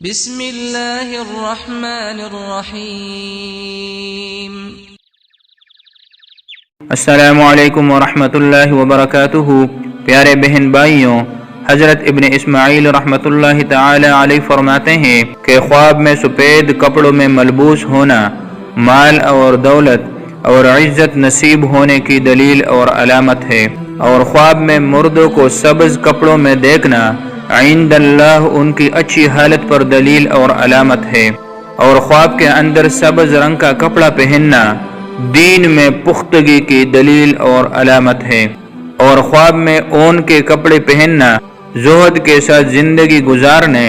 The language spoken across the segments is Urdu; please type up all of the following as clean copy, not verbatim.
بسم اللہ الرحمن الرحیم۔ السلام علیکم ورحمۃ اللہ وبرکاتہ۔ پیارے بہن بھائیوں، حضرت ابن اسماعیل رحمۃ اللہ تعالی علیہ فرماتے ہیں کہ خواب میں سفید کپڑوں میں ملبوس ہونا مال اور دولت اور عزت نصیب ہونے کی دلیل اور علامت ہے، اور خواب میں مردوں کو سبز کپڑوں میں دیکھنا عند اللہ ان کی اچھی حالت پر دلیل اور علامت ہے، اور خواب کے اندر سبز رنگ کا کپڑا پہننا دین میں پختگی کی دلیل اور علامت ہے، اور خواب میں اون کے کپڑے پہننا زہد کے ساتھ زندگی گزارنے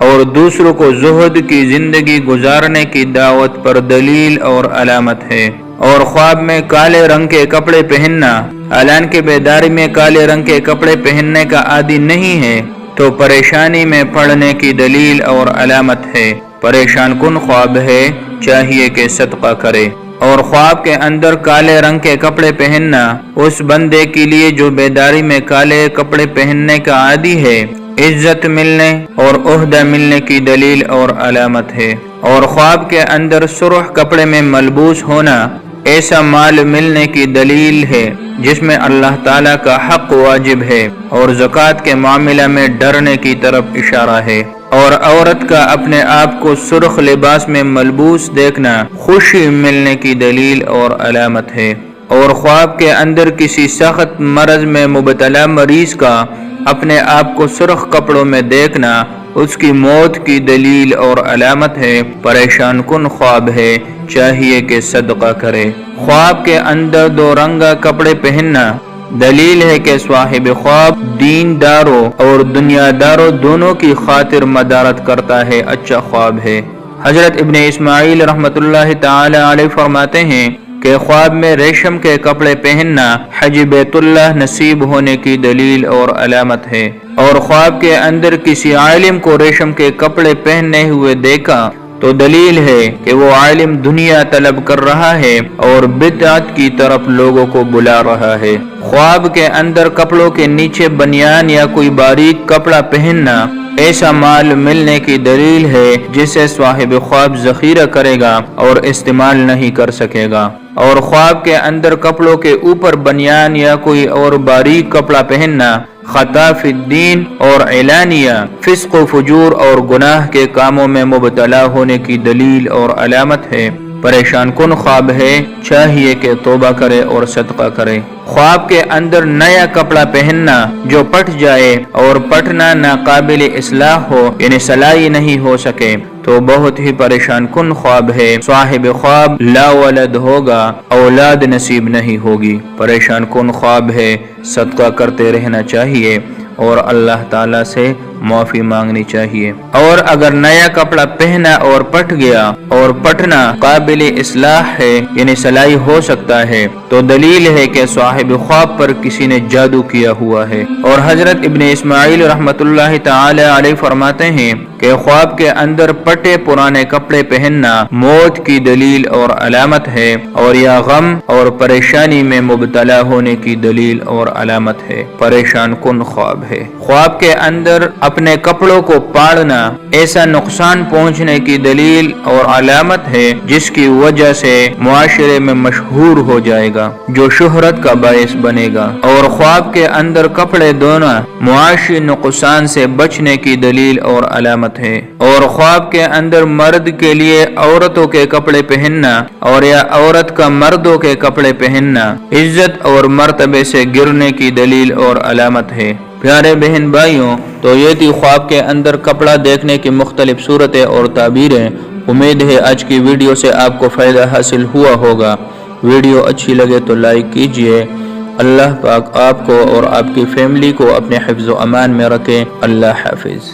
اور دوسروں کو زہد کی زندگی گزارنے کی دعوت پر دلیل اور علامت ہے، اور خواب میں کالے رنگ کے کپڑے پہننا حالانکہ بیداری میں کالے رنگ کے کپڑے پہننے کا عادی نہیں ہے تو پریشانی میں پڑنے کی دلیل اور علامت ہے، پریشان کن خواب ہے، چاہیے کہ صدقہ کرے، اور خواب کے اندر کالے رنگ کے کپڑے پہننا اس بندے کے لیے جو بیداری میں کالے کپڑے پہننے کا عادی ہے عزت ملنے اور عہدہ ملنے کی دلیل اور علامت ہے، اور خواب کے اندر سرخ کپڑے میں ملبوس ہونا ایسا مال ملنے کی دلیل ہے جس میں اللہ تعالیٰ کا حق واجب ہے اور زکوٰۃ کے معاملہ میں ڈرنے کی طرف اشارہ ہے، اور عورت کا اپنے آپ کو سرخ لباس میں ملبوس دیکھنا خوشی ملنے کی دلیل اور علامت ہے، اور خواب کے اندر کسی سخت مرض میں مبتلا مریض کا اپنے آپ کو سرخ کپڑوں میں دیکھنا اس کی موت کی دلیل اور علامت ہے، پریشان کن خواب ہے، چاہیے کہ صدقہ کرے۔ خواب کے اندر دو رنگا کپڑے پہننا دلیل ہے کہ صاحب خواب دین داروں اور دنیا داروں دونوں کی خاطر مدارت کرتا ہے، اچھا خواب ہے۔ حضرت ابن اسماعیل رحمۃ اللہ تعالی علیہ فرماتے ہیں کہ خواب میں ریشم کے کپڑے پہننا حج بیت اللہ نصیب ہونے کی دلیل اور علامت ہے، اور خواب کے اندر کسی عالم کو ریشم کے کپڑے پہنے ہوئے دیکھا تو دلیل ہے کہ وہ عالم دنیا طلب کر رہا ہے اور بدعت کی طرف لوگوں کو بلا رہا ہے۔ خواب کے اندر کپڑوں کے نیچے بنیان یا کوئی باریک کپڑا پہننا ایسا مال ملنے کی دلیل ہے جسے صاحب خواب ذخیرہ کرے گا اور استعمال نہیں کر سکے گا، اور خواب کے اندر کپڑوں کے اوپر بنیان یا کوئی اور باریک کپڑا پہننا خطا فی الدین اور اعلانیہ فسق و فجور اور گناہ کے کاموں میں مبتلا ہونے کی دلیل اور علامت ہے، پریشان کن خواب ہے، چاہیے کہ توبہ کرے اور صدقہ کرے۔ خواب کے اندر نیا کپڑا پہننا جو پٹ جائے اور پٹنا ناقابل اصلاح ہو یعنی صلاحی نہیں ہو سکے تو بہت ہی پریشان کن خواب ہے، صاحب خواب لا ولد ہوگا، اولاد نصیب نہیں ہوگی، پریشان کن خواب ہے، صدقہ کرتے رہنا چاہیے اور اللہ تعالیٰ سے معافی مانگنی چاہیے، اور اگر نیا کپڑا پہنا اور پٹ گیا اور پٹنا قابل اصلاح ہے یعنی صلاحی ہو سکتا ہے تو دلیل ہے کہ صاحب خواب پر کسی نے جادو کیا ہوا ہے، اور حضرت ابن اسماعیل رحمۃ اللہ تعالی علیہ فرماتے ہیں کہ خواب کے اندر پٹے پرانے کپڑے پہننا موت کی دلیل اور علامت ہے، اور یا غم اور پریشانی میں مبتلا ہونے کی دلیل اور علامت ہے، پریشان کن خواب ہے۔ خواب کے اندر اپنے کپڑوں کو پاڑنا ایسا نقصان پہنچنے کی دلیل اور علامت ہے جس کی وجہ سے معاشرے میں مشہور ہو جائے گا، جو شہرت کا باعث بنے گا، اور خواب کے اندر کپڑے دھونا معاشی نقصان سے بچنے کی دلیل اور علامت ہے، اور خواب کے اندر مرد کے لیے عورتوں کے کپڑے پہننا اور یا عورت کا مردوں کے کپڑے پہننا عزت اور مرتبے سے گرنے کی دلیل اور علامت ہے۔ پیارے بہن بھائیوں، تو یہ تھی خواب کے اندر کپڑا دیکھنے کی مختلف صورتیں اور تعبیریں۔ امید ہے آج کی ویڈیو سے آپ کو فائدہ حاصل ہوا ہوگا۔ ویڈیو اچھی لگے تو لائک کیجئے۔ اللہ پاک آپ کو اور آپ کی فیملی کو اپنے حفظ و امان میں رکھے۔ اللہ حافظ۔